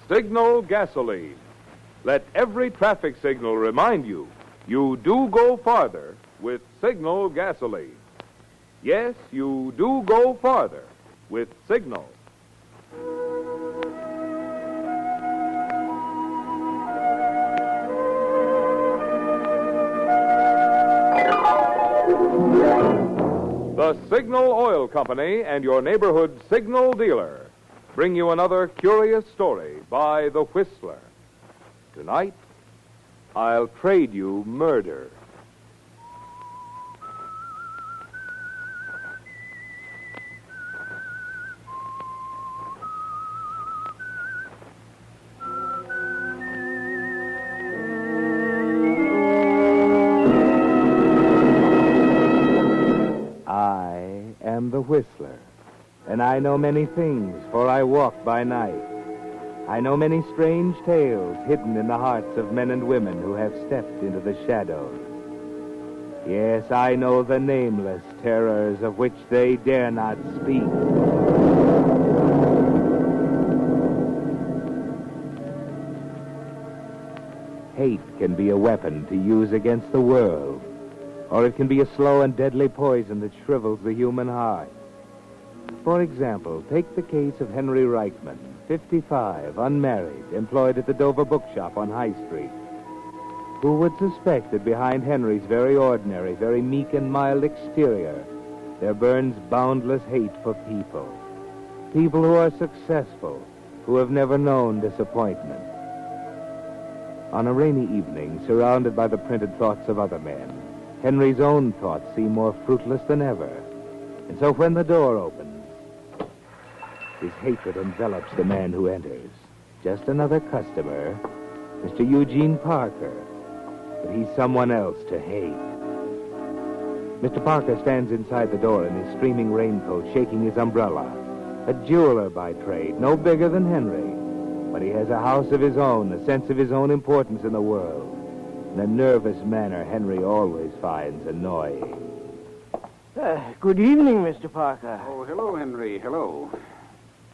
Signal gasoline. Let every traffic signal remind you, you do go farther with Signal gasoline. Yes, you do go farther with Signal. The Signal Oil Company and your neighborhood Signal dealer bring you another curious story by The Whistler. Tonight, I'll trade you murder. I am the Whistler, and I know many things, for I walk by night. I know many strange tales hidden in the hearts of men and women who have stepped into the shadows. Yes, I know the nameless terrors of which they dare not speak. Hate can be a weapon to use against the world, or it can be a slow and deadly poison that shrivels the human heart. For example, take the case of Henry Rightman, 55, unmarried, employed at the Dover bookshop on High Street. Who would suspect that behind Henry's very ordinary, very meek and mild exterior, there burns boundless hate for people. People who are successful, who have never known disappointment. On a rainy evening, surrounded by the printed thoughts of other men, Henry's own thoughts seem more fruitless than ever. And so when the door opens, his hatred envelops the man who enters. Just another customer, Mr. Eugene Parker. But he's someone else to hate. Mr. Parker stands inside the door in his streaming raincoat, shaking his umbrella. A jeweler by trade, no bigger than Henry. But he has a house of his own, a sense of his own importance in the world, and a nervous manner Henry always finds annoying. Good evening, Mr. Parker. Oh, hello, Henry. Hello.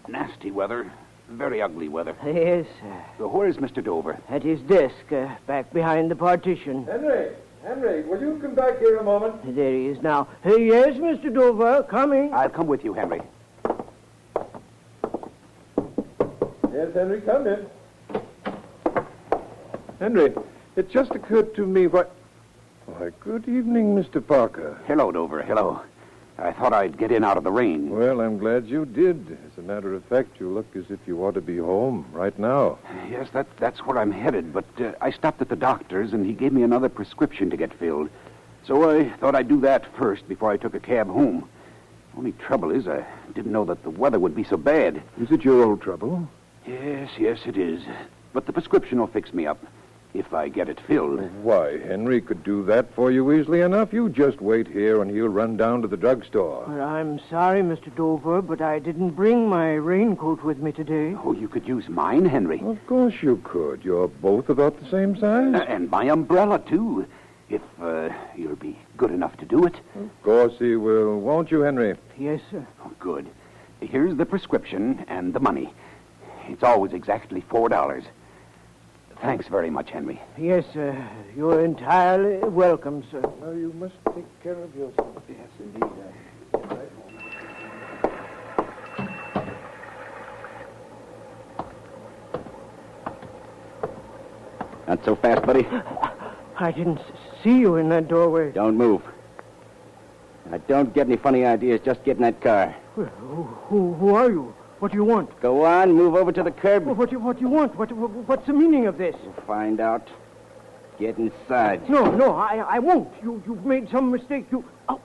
Nasty weather. Very ugly weather. Yes, sir. So where's Mr. Dover? At his desk, back behind the partition. Henry, will you come back here a moment? There he is now. Yes, Mr. Dover, coming. I'll come with you, Henry. Yes, Henry, come in. Henry, it just occurred to me Why, good evening, Mr. Parker. Hello, Dover. Hello. I thought I'd get in out of the rain. Well, I'm glad you did. As a matter of fact, you look as if you ought to be home right now. Yes, that's where I'm headed, but I stopped at the doctor's, and he gave me another prescription to get filled. So I thought I'd do that first before I took a cab home. Only trouble is, I didn't know that the weather would be so bad. Is it your old trouble? Yes, it is. But the prescription will fix me up if I get it filled. Why, Henry could do that for you easily enough. You just wait here, and he'll run down to the drugstore. Well, I'm sorry, Mr. Dover, but I didn't bring my raincoat with me today. Oh, you could use mine, Henry. Of course you could. You're both about the same size. And my umbrella, too, if you'll be good enough to do it. Of course he will. Won't you, Henry? Yes, sir. Oh, good. Here's the prescription and the money. It's always exactly $4. Thanks very much, Henry. Yes, sir. You're entirely welcome, sir. Well, you must take care of yourself. Yes, indeed. Get right home. Not so fast, buddy. I didn't see you in that doorway. Don't move. Now, don't get any funny ideas. Just get in that car. Well, who are you? What do you want? Go on. Move over to the curb. Well, what do you want? What's the meaning of this? We'll find out. Get inside. No, I won't. You've made some mistake. Oh,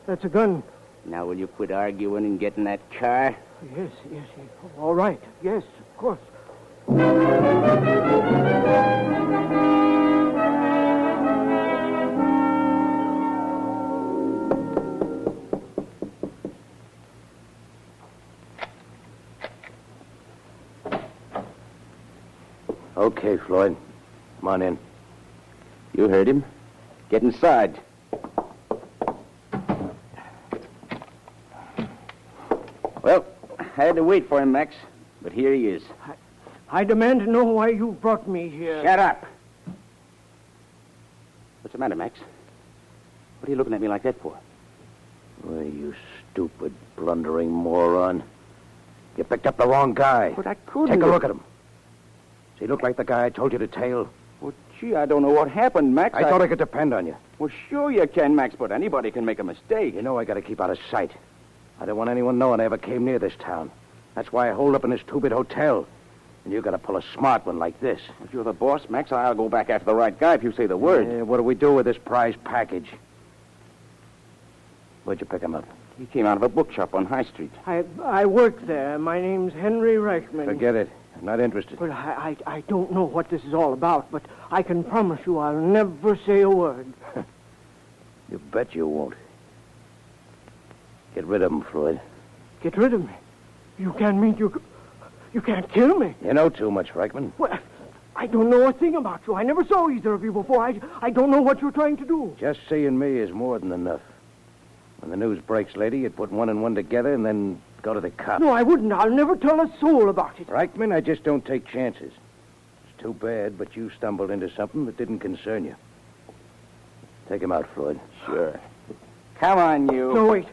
that's a gun. Now, will you quit arguing and get in that car? Yes. All right. Yes, of course. Okay, Floyd. Come on in. You heard him. Get inside. Well, I had to wait for him, Max. But here he is. I demand to know why you brought me here. Shut up. What's the matter, Max? What are you looking at me like that for? Oh, you stupid, blundering moron. You picked up the wrong guy. But I couldn't. Take a look at him. Does he look like the guy I told you to tail? Well, gee, I don't know what happened, Max. I thought I could depend on you. Well, sure you can, Max, but anybody can make a mistake. You know I gotta keep out of sight. I don't want anyone knowing I ever came near this town. That's why I hold up in this two-bit hotel. And you gotta pull a smart one like this. If you're the boss, Max, I'll go back after the right guy if you say the word. What do we do with this prize package? Where'd you pick him up? He came out of a bookshop on High Street. I work there. My name's Henry Rightman. Forget it. I'm not interested. But I don't know what this is all about, but I can promise you I'll never say a word. You bet you won't. Get rid of him, Floyd. Get rid of me? You can't mean you can't kill me. You know too much, Reichman. Well, I don't know a thing about you. I never saw either of you before. I don't know what you're trying to do. Just seeing me is more than enough. When the news breaks, lady, you'd put one and one together and then go to the cops. No, I wouldn't. I'll never tell a soul about it. Reichman, I just don't take chances. It's too bad, but you stumbled into something that didn't concern you. Take him out, Floyd. Sure. Come on, you. No, wait.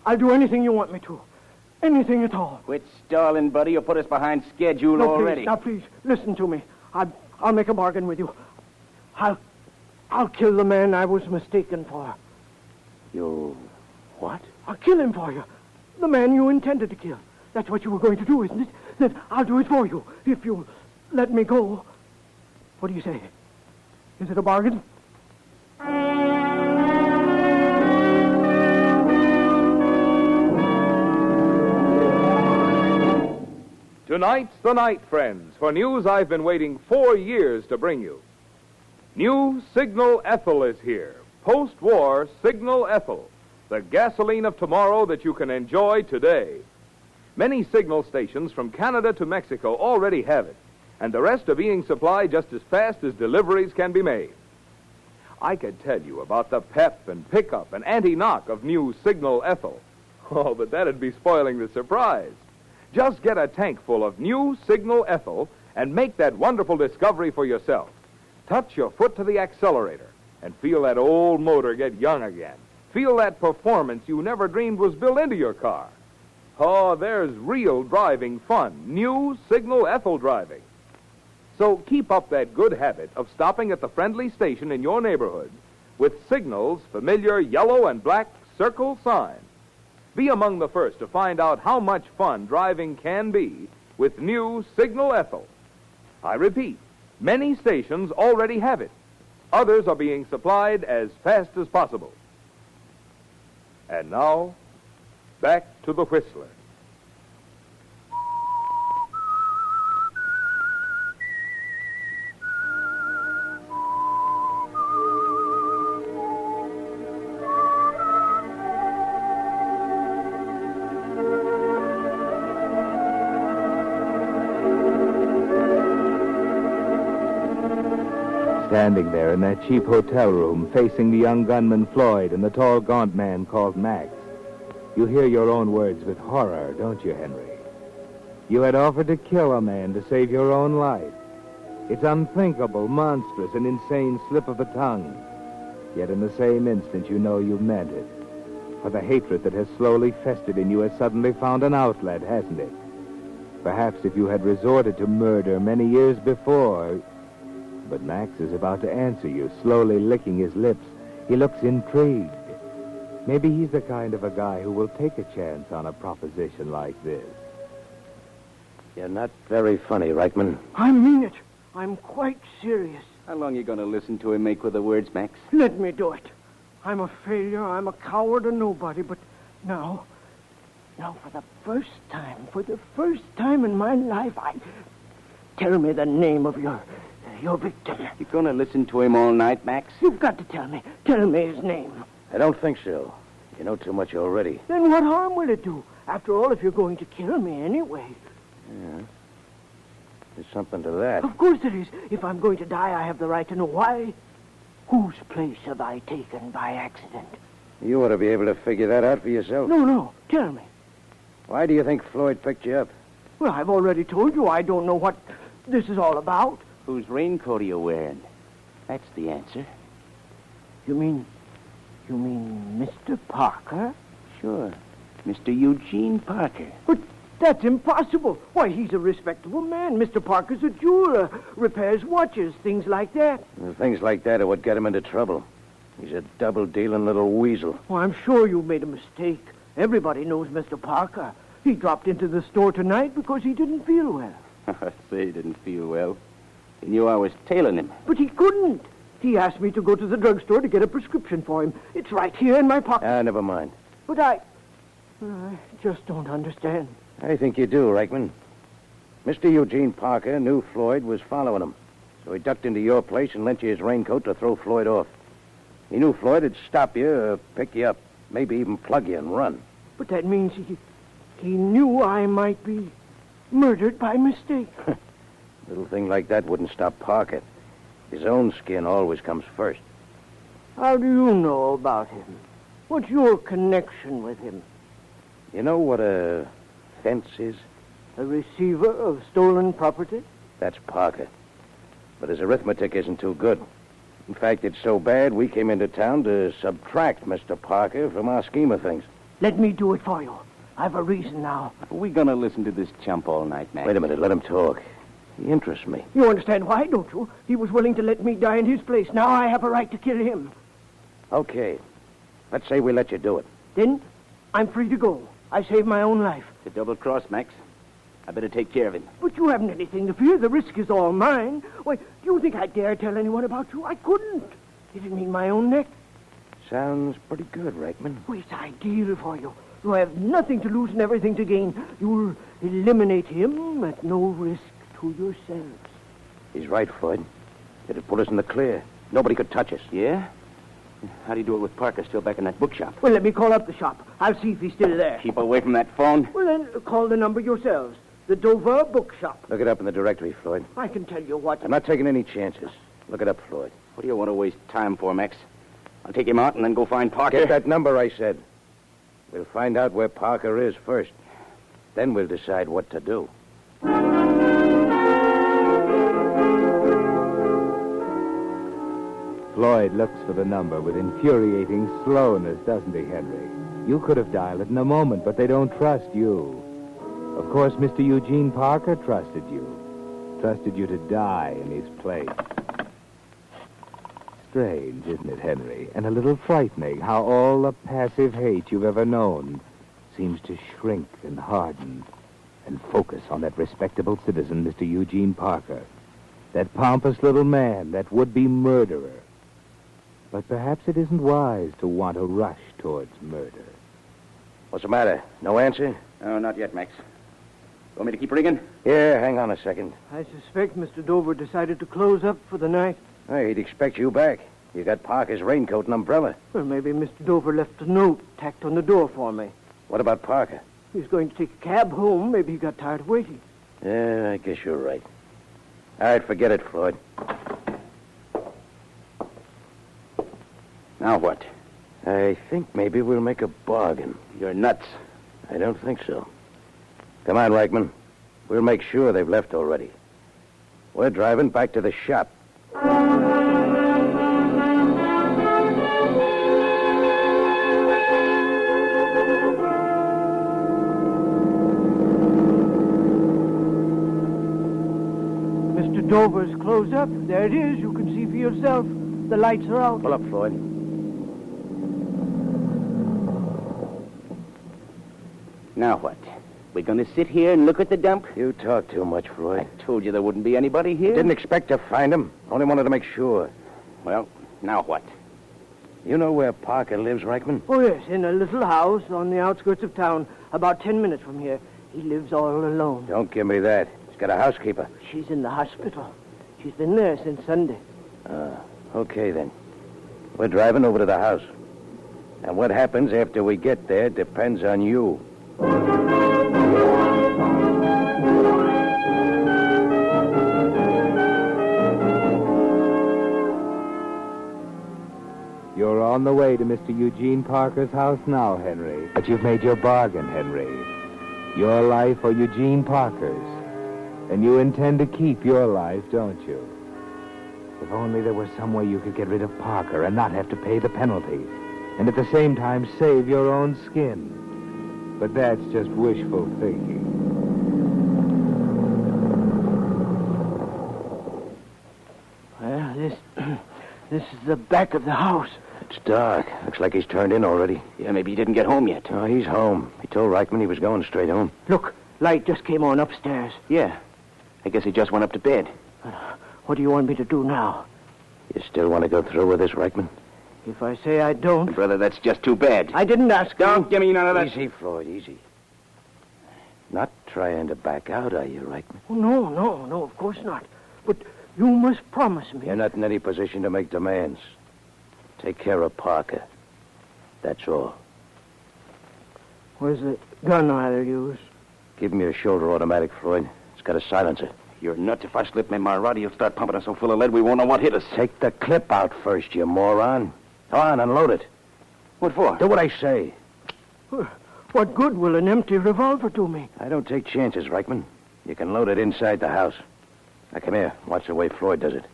I'll do anything you want me to. Anything at all. Quit stalling, buddy. You put us behind schedule No, already. please, now, please, listen to me. I'll make a bargain with you. I'll kill the man I was mistaken for. You... what? I'll kill him for you. The man you intended to kill. That's what you were going to do, isn't it? Then I'll do it for you, if you'll let me go. What do you say? Is it a bargain? Tonight's the night, friends, for news I've been waiting 4 years to bring you. New Signal Ethyl is here. Post-war Signal Ethyl, the gasoline of tomorrow that you can enjoy today. Many signal stations from Canada to Mexico already have it, and the rest are being supplied just as fast as deliveries can be made. I could tell you about the pep and pickup and anti-knock of new Signal Ethyl. Oh, but that'd be spoiling the surprise. Just get a tank full of new Signal Ethyl and make that wonderful discovery for yourself. Touch your foot to the accelerator and feel that old motor get young again. Feel that performance you never dreamed was built into your car. Oh, there's real driving fun. New Signal Ethyl driving. So keep up that good habit of stopping at the friendly station in your neighborhood with Signal's familiar yellow and black circle sign. Be among the first to find out how much fun driving can be with new Signal Ethyl. I repeat, many stations already have it. Others are being supplied as fast as possible. And now, back to the Whistler. Standing there in that cheap hotel room, facing the young gunman Floyd and the tall, gaunt man called Max, you hear your own words with horror, don't you, Henry? You had offered to kill a man to save your own life. It's unthinkable, monstrous, an insane slip of the tongue. Yet in the same instant, you know you meant it. For the hatred that has slowly festered in you has suddenly found an outlet, hasn't it? Perhaps if you had resorted to murder many years before... But Max is about to answer you, slowly licking his lips. He looks intrigued. Maybe he's the kind of a guy who will take a chance on a proposition like this. You're not very funny, Reichman. I mean it. I'm quite serious. How long you going to listen to him make with the words, Max? Let me do it. I'm a failure. I'm a coward, a nobody. But now for the first time in my life, tell me the name of your victim. You going to listen to him all night, Max? You've got to tell me. Tell me his name. I don't think so. You know too much already. Then what harm will it do? After all, if you're going to kill me anyway. Yeah. There's something to that. Of course there is. If I'm going to die, I have the right to know why. Whose place have I taken by accident? You ought to be able to figure that out for yourself. No. Tell me. Why do you think Floyd picked you up? Well, I've already told you I don't know what this is all about. Whose raincoat are you wearing? That's the answer. You mean Mr. Parker? Sure. Mr. Eugene Parker. But that's impossible. Why, he's a respectable man. Mr. Parker's a jeweler, repairs watches, things like that. And things like that are what get him into trouble. He's a double-dealing little weasel. Well, I'm sure you made a mistake. Everybody knows Mr. Parker. He dropped into the store tonight because he didn't feel well. Say he didn't feel well. He knew I was tailing him. But he couldn't. He asked me to go to the drugstore to get a prescription for him. It's right here in my pocket. Never mind. But I just don't understand. I think you do, Reichman. Mr. Eugene Parker knew Floyd was following him, so he ducked into your place and lent you his raincoat to throw Floyd off. He knew Floyd would stop you or pick you up, maybe even plug you and run. But that means he knew I might be murdered by mistake. Little thing like that wouldn't stop Parker. His own skin always comes first. How do you know about him? What's your connection with him? You know what a fence is? A receiver of stolen property? That's Parker. But his arithmetic isn't too good. In fact, it's so bad we came into town to subtract Mr. Parker from our scheme of things. Let me do it for you. I've a reason now. Are we going to listen to this chump all night, Max? Wait a minute, let him talk. He interests me. You understand why, don't you? He was willing to let me die in his place. Now I have a right to kill him. Okay. Let's say we let you do it. Then I'm free to go. I saved my own life. It's a double cross, Max. I better take care of him. But you haven't anything to fear. The risk is all mine. Why, do you think I dare tell anyone about you? I couldn't. It'd mean my own neck. Sounds pretty good, Reichman. Oh, it's ideal for you. You have nothing to lose and everything to gain. You'll eliminate him at no risk to yourselves. He's right, Floyd. It'd put us in the clear. Nobody could touch us. Yeah? How do you do it with Parker still back in that bookshop? Well, let me call up the shop. I'll see if he's still there. Keep away from that phone. Well, then, call the number yourselves. The Dover Bookshop. Look it up in the directory, Floyd. I can tell you what... I'm not taking any chances. Look it up, Floyd. What do you want to waste time for, Max? I'll take him out and then go find Parker. Get that number, I said. We'll find out where Parker is first. Then we'll decide what to do. Floyd looks for the number with infuriating slowness, doesn't he, Henry? You could have dialed it in a moment, but they don't trust you. Of course, Mr. Eugene Parker trusted you. Trusted you to die in his place. Strange, isn't it, Henry? And a little frightening how all the passive hate you've ever known seems to shrink and harden and focus on that respectable citizen, Mr. Eugene Parker. That pompous little man, that would-be murderer. But perhaps it isn't wise to want to rush towards murder. What's the matter? No answer? Oh, not yet, Max. Want me to keep ringing? Yeah, hang on a second. I suspect Mr. Dover decided to close up for the night. Hey, he'd expect you back. You got Parker's raincoat and umbrella. Well, maybe Mr. Dover left a note tacked on the door for me. What about Parker? He was going to take a cab home. Maybe he got tired of waiting. Yeah, I guess you're right. All right, forget it, Floyd. Now what? I think maybe we'll make a bargain. You're nuts. I don't think so. Come on, Reichman. We'll make sure they've left already. We're driving back to the shop. Mr. Dover's closed up. There it is. You can see for yourself. The lights are out. Pull up, Floyd. Now what? We're going to sit here and look at the dump? You talk too much, Floyd. I told you there wouldn't be anybody here. Didn't expect to find him. Only wanted to make sure. Well, now what? You know where Parker lives, Reichman? Oh, yes, in a little house on the outskirts of town, about 10 minutes from here. He lives all alone. Don't give me that. He's got a housekeeper. She's in the hospital. She's been there since Sunday. Okay, then. We're driving over to the house. And what happens after we get there depends on you. You're on the way to Mr. Eugene Parker's house now, Henry. But you've made your bargain, Henry. Your life or Eugene Parker's? And you intend to keep your life, don't you? If only there were some way you could get rid of Parker and not have to pay the penalty, and at the same time save your own skin. But that's just wishful thinking. Well, this is the back of the house. It's dark. Looks like he's turned in already. Yeah, maybe he didn't get home yet. Oh, he's home. He told Rightman he was going straight home. Look, light just came on upstairs. Yeah. I guess he just went up to bed. What do you want me to do now? You still want to go through with this, Rightman? If I say I don't... Brother, that's just too bad. I didn't ask you. Don't give me none of that. Easy, Floyd, easy. Not trying to back out, are you, Rightman? Oh, no, of course not. But you must promise me. You're not in any position to make demands. Take care of Parker. That's all. Where's the gun I'll use? Give him your shoulder automatic, Floyd. It's got a silencer. You're nuts. If I slip me my rod, he'll start pumping us so full of lead we won't know what hit us. Take the clip out first, you moron. Go on, unload it. What for? Do what I say. What good will an empty revolver do me? I don't take chances, Rightman. You can load it inside the house. Now, come here. Watch the way Floyd does it.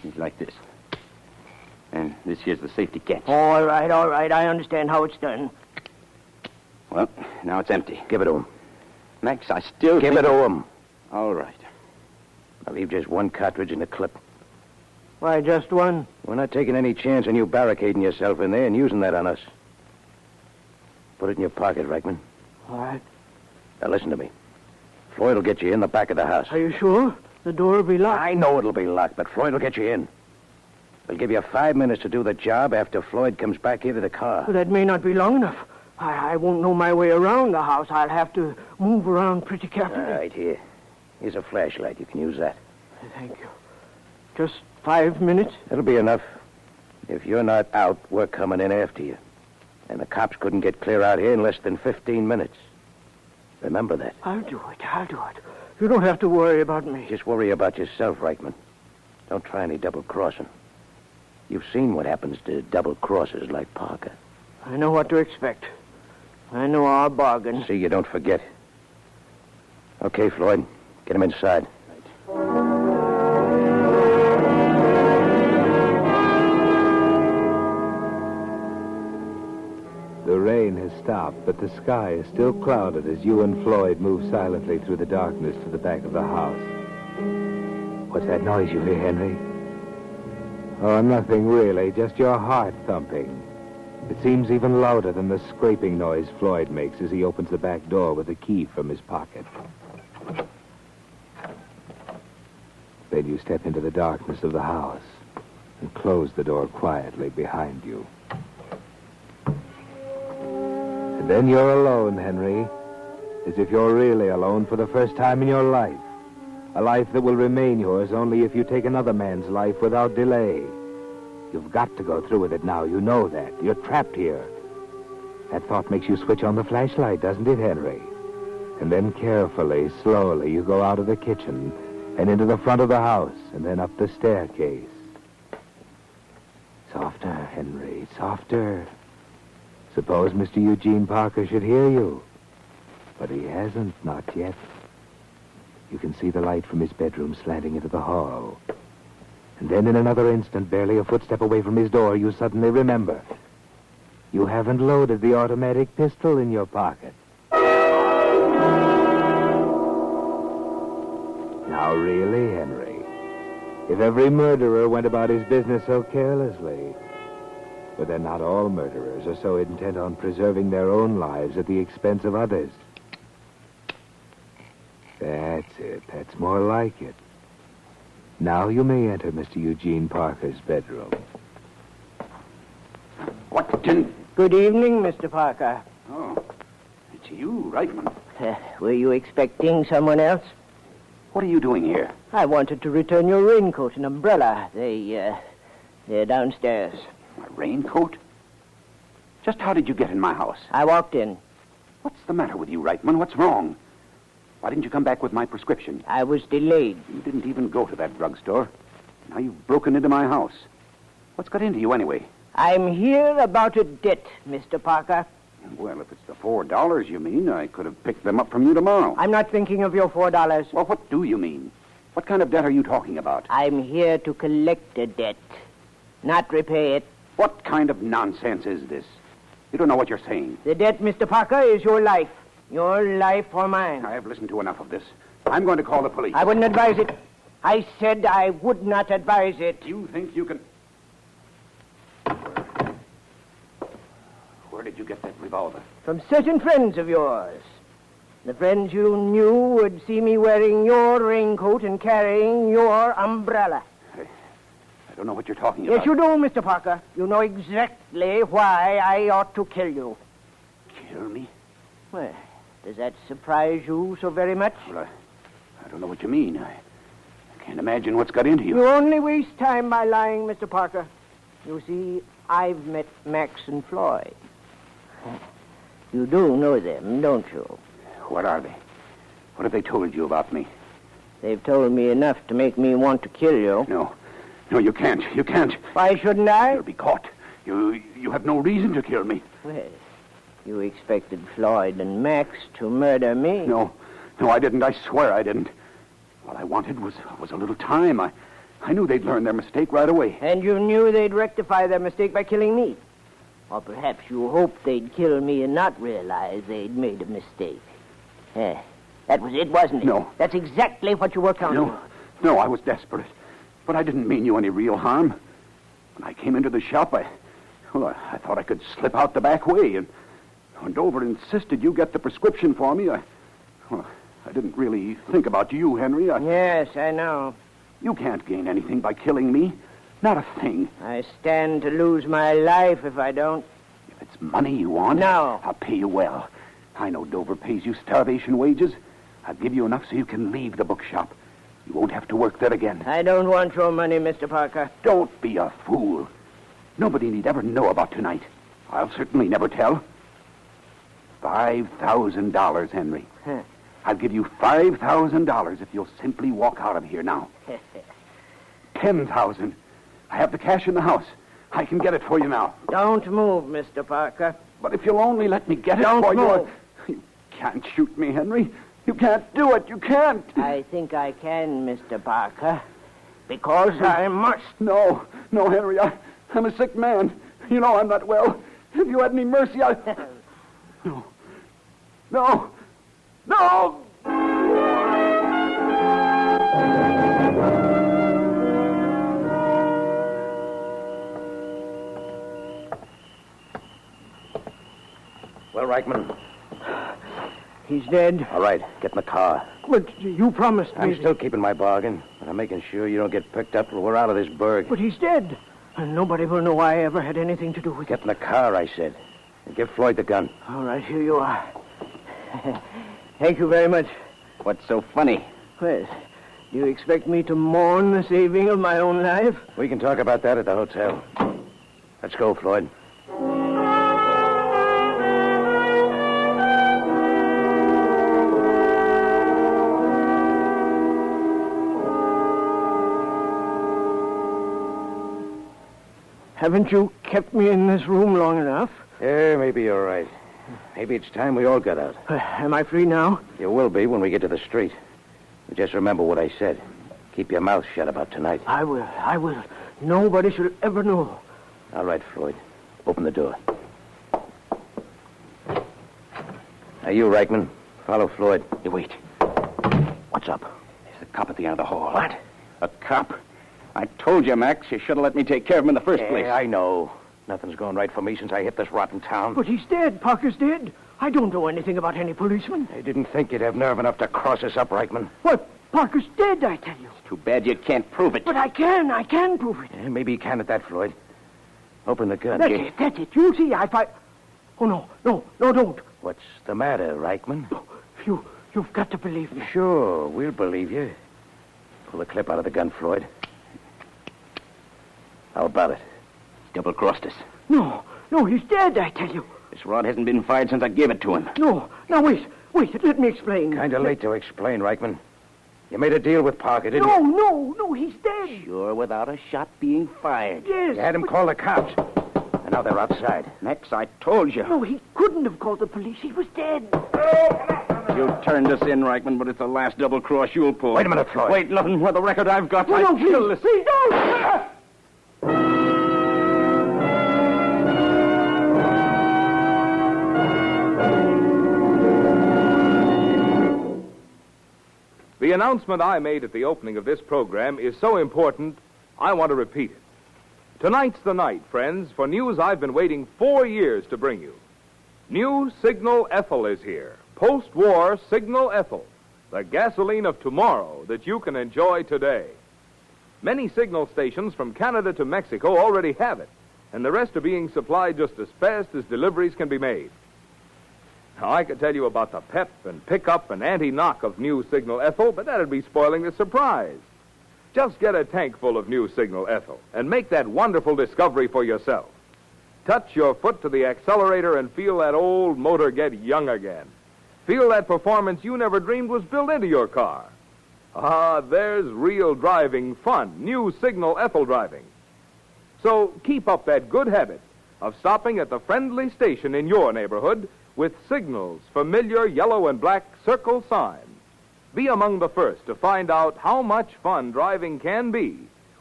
He's like this. And this here's the safety catch. All right. I understand how it's done. Well, now it's empty. Give it to him. Max, I still Give it to him. All right. I'll leave just one cartridge in the clip. Why, just one? We're not taking any chance on you barricading yourself in there and using that on us. Put it in your pocket, Rightman. All right. Now, listen to me. Floyd will get you in the back of the house. Are you sure? The door will be locked? I know it'll be locked, but Floyd will get you in. We'll give you 5 minutes to do the job after Floyd comes back here to the car. Well, that may not be long enough. I won't know my way around the house. I'll have to move around pretty carefully. All right, here. Here's a flashlight. You can use that. Thank you. Just 5 minutes? That'll be enough. If you're not out, we're coming in after you. And the cops couldn't get clear out here in less than 15 minutes. Remember that. I'll do it. You don't have to worry about me. Just worry about yourself, Rightman. Don't try any double-crossing. You've seen what happens to double-crossers like Parker. I know what to expect. I know our bargain. See, you don't forget. Okay, Floyd. Get him inside. The rain has stopped, but the sky is still clouded as you and Floyd move silently through the darkness to the back of the house. What's that noise you hear, Henry? Oh, nothing really, just your heart thumping. It seems even louder than the scraping noise Floyd makes as he opens the back door with the key from his pocket. Then you step into the darkness of the house and close the door quietly behind you. And then you're alone, Henry, as if you're really alone for the first time in your life. A life that will remain yours only if you take another man's life without delay. You've got to go through with it now. You know that. You're trapped here. That thought makes you switch on the flashlight, doesn't it, Henry? And then carefully, slowly, you go out of the kitchen and into the front of the house and then up the staircase. Softer, Henry, softer. Suppose Mr. Eugene Parker should hear you. But he hasn't, not yet. You can see the light from his bedroom slanting into the hall. And then in another instant, barely a footstep away from his door, you suddenly remember. You haven't loaded the automatic pistol in your pocket. Now, really, Henry, if every murderer went about his business so carelessly... But then not all murderers are so intent on preserving their own lives at the expense of others. That's it. That's more like it. Now you may enter Mr. Eugene Parker's bedroom. What in... Good evening, Mr. Parker. Oh, it's you, Rightman. Were you expecting someone else? What are you doing here? I wanted to return your raincoat and umbrella. They're downstairs. My raincoat? Just how did you get in my house? I walked in. What's the matter with you, Rightman? What's wrong? Why didn't you come back with my prescription? I was delayed. You didn't even go to that drugstore. Now you've broken into my house. What's got into you anyway? I'm here about a debt, Mr. Parker. Well, if it's the $4 you mean, I could have picked them up from you tomorrow. I'm not thinking of your $4. Well, what do you mean? What kind of debt are you talking about? I'm here to collect a debt, not repay it. What kind of nonsense is this? You don't know what you're saying. The debt, Mr. Parker, is your life. Your life or mine. I have listened to enough of this. I'm going to call the police. I wouldn't advise it. I said I would not advise it. You think you can... Where did you get that revolver? From certain friends of yours. The friends you knew would see me wearing your raincoat and carrying your umbrella. I don't know what you're talking about. Yes, you do, Mr. Parker. You know exactly why I ought to kill you. Kill me? Well, does that surprise you so very much? Well, I don't know what you mean. I can't imagine what's got into you. You only waste time by lying, Mr. Parker. You see, I've met Max and Floyd. You do know them, don't you? What are they? What have they told you about me? They've told me enough to make me want to kill you. No, you can't. You can't. Why shouldn't I? You'll be caught. You have no reason to kill me. Well, you expected Floyd and Max to murder me. No, I didn't. I swear I didn't. All I wanted was a little time. I knew they'd learn their mistake right away. And you knew they'd rectify their mistake by killing me. Or perhaps you hoped they'd kill me and not realize they'd made a mistake. That was it, wasn't it? No. That's exactly what you were counting on. No, I was desperate. But I didn't mean you any real harm. When I came into the shop, I thought I could slip out the back way. And when Dover insisted you get the prescription for me, I didn't really think about you, Henry. Yes, I know. You can't gain anything by killing me. Not a thing. I stand to lose my life if I don't. If it's money you want, No. I'll pay you well. I know Dover pays you starvation wages. I'll give you enough so you can leave the bookshop. You won't have to work there again. I don't want your money, Mr. Parker. Don't be a fool. Nobody need ever know about tonight. I'll certainly never tell. $5,000, Henry. I'll give you $5,000 if you'll simply walk out of here now. $10,000. I have the cash in the house. I can get it for you now. Don't move, Mr. Parker. But if you'll only let me get it Don't for move. you can't shoot me, Henry. You can't do it. You can't. I think I can, Mr. Parker. Because I must. No, Henry. I'm a sick man. You know I'm not well. If you had any mercy, No. Well, Rightman. He's dead. All right, get in the car. But you promised me. I'm still keeping my bargain, but I'm making sure you don't get picked up till we're out of this burg. But he's dead. And nobody will know I ever had anything to do with Get it. in the car, I said. And give Floyd the gun. All right, here you are. Thank you very much. What's so funny? Well, do you expect me to mourn the saving of my own life? We can talk about that at the hotel. Let's go, Floyd. Haven't you kept me in this room long enough? Yeah, maybe you're right. Maybe it's time we all got out. Am I free now? You will be when we get to the street. But just remember what I said. Keep your mouth shut about tonight. I will. Nobody should ever know. All right, Floyd. Open the door. Now, you, Rightman, follow Floyd. Hey, wait. What's up? There's a cop at the end of the hall. What? A cop? I told you, Max, you should have let me take care of him in the first place. I know. Nothing's going right for me since I hit this rotten town. But he's dead. Parker's dead. I don't know anything about any policeman. I didn't think you'd have nerve enough to cross us up, Rightman. What? Parker's dead, I tell you. Too bad you can't prove it. But I can prove it. Yeah, maybe you can at that, Floyd. Open the gun. That's it. You'll see. Oh, no, don't. What's the matter, Rightman? You've got to believe me. Sure, we'll believe you. Pull the clip out of the gun, Floyd. How about it? Double-crossed us. No, he's dead, I tell you. This rod hasn't been fired since I gave it to him. No, now wait, let me explain. Kind of late to explain, Rightman. You made a deal with Parker, didn't you? No, he's dead. Sure, without a shot being fired. Yes. You had him call the cops. And Now they're outside. Max, I told you. No, he couldn't have called the police. He was dead. You turned us in, Reichman, but it's the last double cross you'll pull. Wait a minute, Floyd. Wait, nothing more the record I've got. No, I'd kill please, this. please don't. The announcement I made at the opening of this program is so important, I want to repeat it. Tonight's the night, friends, for news I've been waiting 4 years to bring you. New Signal Ethyl is here. Post-war Signal Ethyl, the gasoline of tomorrow that you can enjoy today. Many signal stations from Canada to Mexico already have it, and the rest are being supplied just as fast as deliveries can be made. Now, I could tell you about the pep and pickup and anti-knock of New Signal Ethyl, but that'd be spoiling the surprise. Just get a tank full of New Signal Ethyl and make that wonderful discovery for yourself. Touch your foot to the accelerator and feel that old motor get young again. Feel that performance you never dreamed was built into your car. Ah, there's real driving fun, New Signal Ethyl driving. So keep up that good habit of stopping at the friendly station in your neighborhood with Signal's familiar yellow and black circle sign. Be among the first to find out how much fun driving can be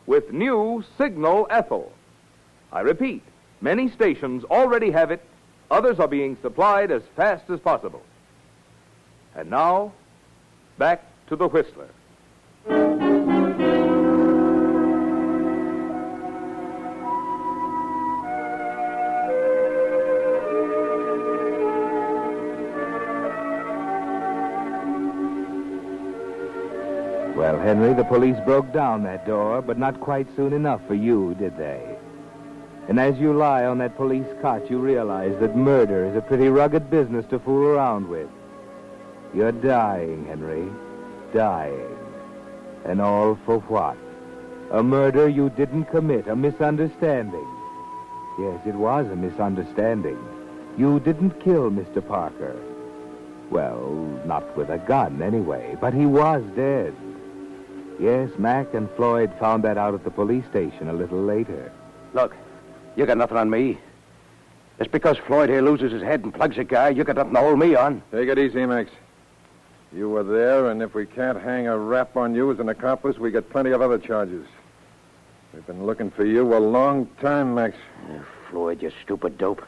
with New Signal Ethyl. I repeat, many stations already have it. Others are being supplied as fast as possible. And now, back to the Whistler. Well, Henry, the police broke down that door, but not quite soon enough for you, did they? And as you lie on that police cot, you realize that murder is a pretty rugged business to fool around with. You're dying, Henry. Dying. And all for what? A murder you didn't commit, a misunderstanding. Yes, it was a misunderstanding. You didn't kill Mr. Parker. Well, not with a gun, anyway, but he was dead. Yes, Mac and Floyd found that out at the police station a little later. Look, you got nothing on me. Just because Floyd here loses his head and plugs a guy, you got nothing to hold me on. Take it easy, Max. You were there, and if we can't hang a rap on you as an accomplice, we got plenty of other charges. We've been looking for you a long time, Max. Floyd, you stupid dope.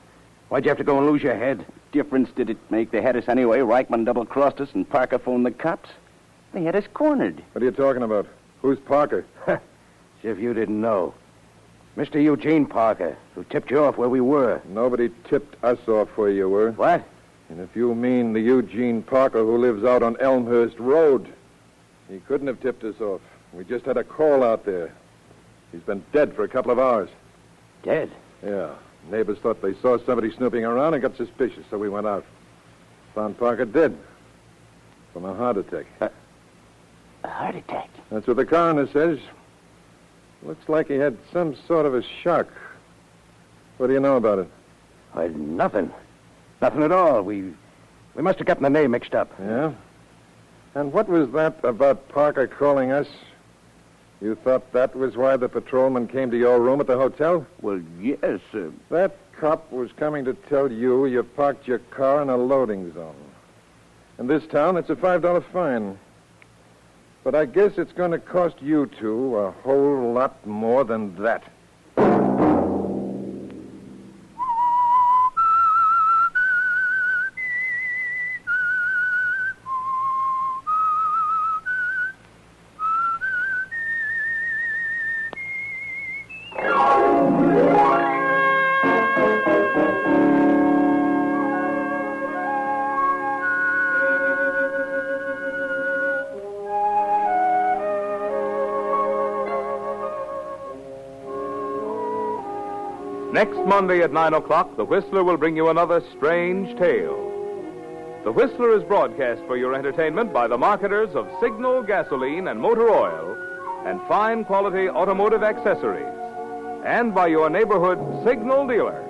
Why'd you have to go and lose your head? Difference did it make? They had us anyway. Reichman double-crossed us, and Parker phoned the cops. They had us cornered. What are you talking about? Who's Parker? As if you didn't know. Mr. Eugene Parker, who tipped you off where we were. Nobody tipped us off where you were. What? And if you mean the Eugene Parker who lives out on Elmhurst Road, he couldn't have tipped us off. We just had a call out there. He's been dead for a couple of hours. Dead? Yeah. Neighbors thought they saw somebody snooping around and got suspicious, so we went out. Found Parker dead from a heart attack. A heart attack? That's what the coroner says. Looks like he had some sort of a shock. What do you know about it? Nothing. Nothing at all. We must have gotten the name mixed up. Yeah? And what was that about Parker calling us? You thought that was why the patrolman came to your room at the hotel? Well, yes. That cop was coming to tell you parked your car in a loading zone. In this town, it's a $5 fine. But I guess it's going to cost you two a whole lot more than that. Next Monday at 9 o'clock, the Whistler will bring you another strange tale. The Whistler is broadcast for your entertainment by the marketers of Signal gasoline and motor oil and fine quality automotive accessories, and by your neighborhood Signal dealer.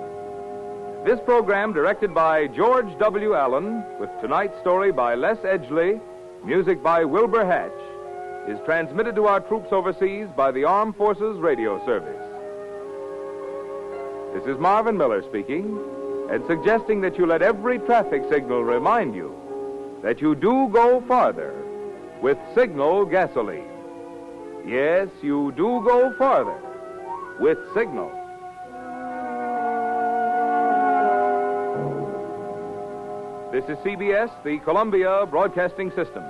This program, directed by George W. Allen, with tonight's story by Les Edgley, music by Wilbur Hatch, is transmitted to our troops overseas by the Armed Forces Radio Service. This is Marvin Miller speaking, and suggesting that you let every traffic signal remind you that you do go farther with Signal gasoline. Yes, you do go farther with Signal. This is CBS, the Columbia Broadcasting System.